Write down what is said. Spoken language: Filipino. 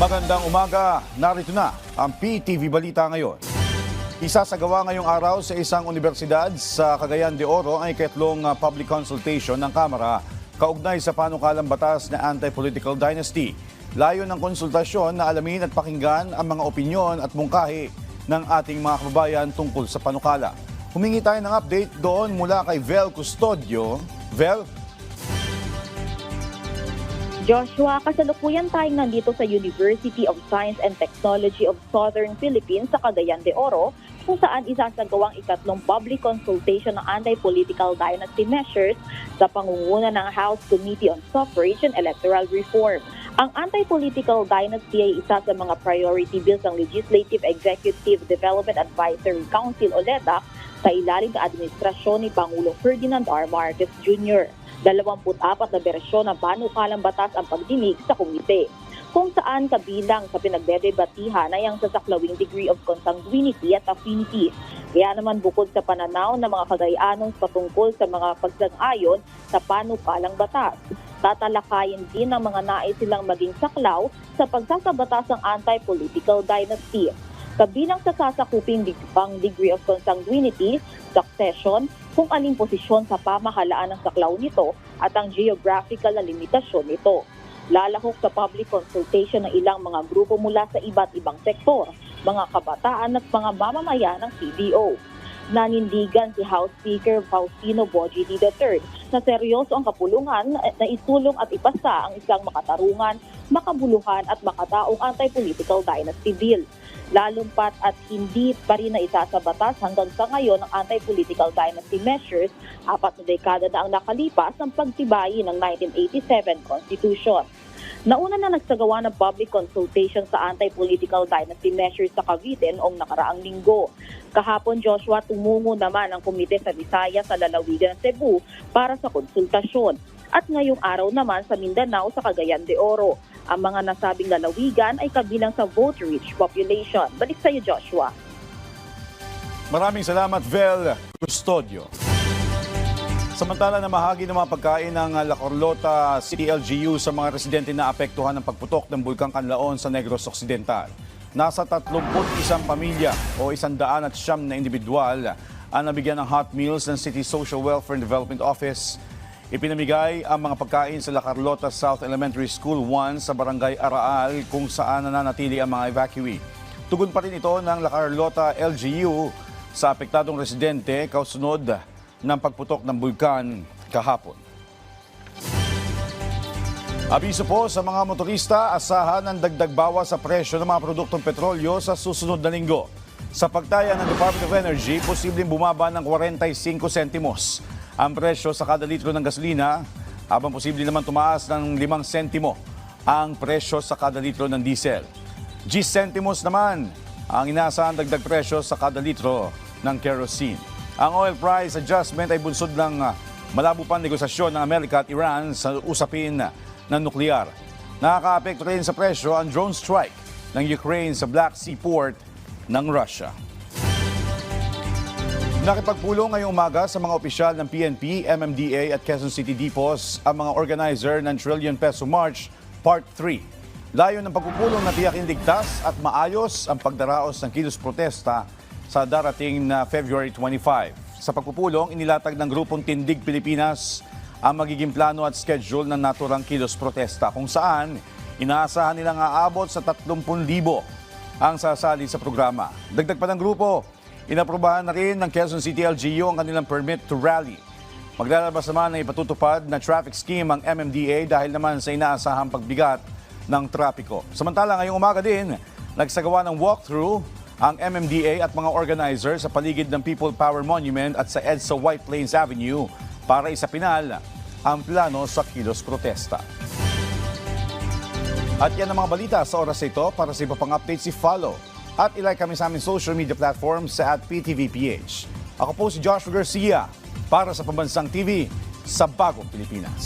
Magandang umaga, narito na ang PTV Balita ngayon. Isasagawa ngayong araw sa isang universidad sa Cagayan de Oro ang ikatlong public consultation ng Kamara kaugnay sa panukalang batas na anti-political dynasty. Layo ng konsultasyon na alamin at pakinggan ang mga opinyon at mungkahi ng ating mga kababayan tungkol sa panukala. Humingi tayo ng update doon mula kay Vel Custodio. Vel? Joshua, kasalukuyan tayong nandito sa University of Science and Technology of Southern Philippines sa Cagayan de Oro, kung saan isasagawang ikatlong public consultation ng anti-political dynasty measures sa pangunguna ng House Committee on Suffrage and Electoral Reform. Ang anti-political dynasty ay isa sa mga priority bills ng Legislative Executive Development Advisory Council o LEDAC sa ilalim ng administrasyon ni Pangulong Ferdinand R. Marcos Jr. 24 na bersyon ng panukalang batas ang pagdinig sa komite, kung saan kabilang sa pinagdedebatihan ay ang sasaklawing degree of consanguinity at affinity. Kaya naman bukod sa pananaw ng mga Cagayanons patungkol sa mga pagsang-ayon sa panukalang batas, tatalakayin din ng mga nais silang maging saklaw sa pagsasabatas ng anti-political dynasty. Kabilang sa sasakuping pang degree of consanguinity, succession, kung aling posisyon sa pamahalaan ng saklaw nito at ang geographical na limitasyon nito. Lalahok sa public consultation ng ilang mga grupo mula sa iba't ibang sektor, mga kabataan at mga mamamayan ng CDO. Nanindigan si House Speaker Faustino Bogie III na seryoso ang kapulungan na isulong at ipasa ang isang makatarungan, makabuluhan at makataong anti-political dynasty bill. Lalumpat at hindi pa rin na isasabatas hanggang sa ngayon ang anti-political dynasty measures, 4 na dekada na ang nakalipas ng pagtibayi ng 1987 Constitution. Nauna na nagsagawa ng public consultation sa anti-political dynasty measures sa Cavite noong nakaraang linggo. Kahapon, Joshua, tumungo naman ang komite sa Visayas sa lalawigan ng Cebu para sa konsultasyon. At ngayong araw naman sa Mindanao sa Cagayan de Oro. Ang mga nasabing lalawigan ay kabilang sa vote-rich population. Balik sa iyo, Joshua. Maraming salamat, Vel Custodio. Samantala, namahagi ng mga pagkain ng La Carlota City LGU sa mga residente na apektuhan ng pagputok ng Bulkang Canlaon sa Negros Occidental. Nasa 31 pamilya o 109 na individual ang nabigyan ng hot meals ng City Social Welfare and Development Office. Ipinamigay ang mga pagkain sa La Carlota South Elementary School 1 sa Barangay Araal kung saan nananatili ang mga evacuee. Tugon pa rin ito ng La Carlota LGU sa apektadong residente kausunod ng pagputok ng bulkan kahapon. Abiso po sa mga motorista, asahan ang dagdag bawas sa presyo ng mga produktong petrolyo sa susunod na linggo. Sa pagtaya ng Department of Energy, posibleng bumaba ng 45 sentimos ang presyo sa kada litro ng gasolina, habang posible naman tumaas ng 5 sentimo ang presyo sa kada litro ng diesel. 10 sentimos naman ang inaasahan dagdag presyo sa kada litro ng kerosene. Ang oil price adjustment ay bunsod ng malabo pang negosasyon ng Amerika at Iran sa usapin ng nuklear. Nakakaapekto rin sa presyo ang drone strike ng Ukraine sa Black Sea port ng Russia. Nakipagpulong ngayong umaga sa mga opisyal ng PNP, MMDA at Quezon City Depots ang mga organizer ng Trillion Peso March Part 3. Layo ng pagpupulong na tiyakin ligtas at maayos ang pagdaraos ng kilos protesta sa darating na February 25. Sa pagpupulong, inilatag ng Grupong Tindig Pilipinas ang magiging plano at schedule ng naturang kilos protesta kung saan inaasahan nilang aabot sa 30,000 ang sasali sa programa. Dagdag pa ng grupo, inaprobahan na rin ng Quezon City LGU ang kanilang permit to rally. Maglalabas naman ng ipatutupad na traffic scheme ang MMDA dahil naman sa inaasahang pagbigat ng trapiko. Samantala, ngayong umaga din, nagsagawa ng walkthrough ang MMDA at mga organizer sa paligid ng People Power Monument at sa EDSA White Plains Avenue para isapinal ang plano sa kilos protesta. At yan ang mga balita sa oras ito. Para sa iba pang updates, follow at ilike kami sa aming social media platforms sa @PTVPH. Ako po si Joshua Garcia para sa Pambansang TV sa Bagong Pilipinas.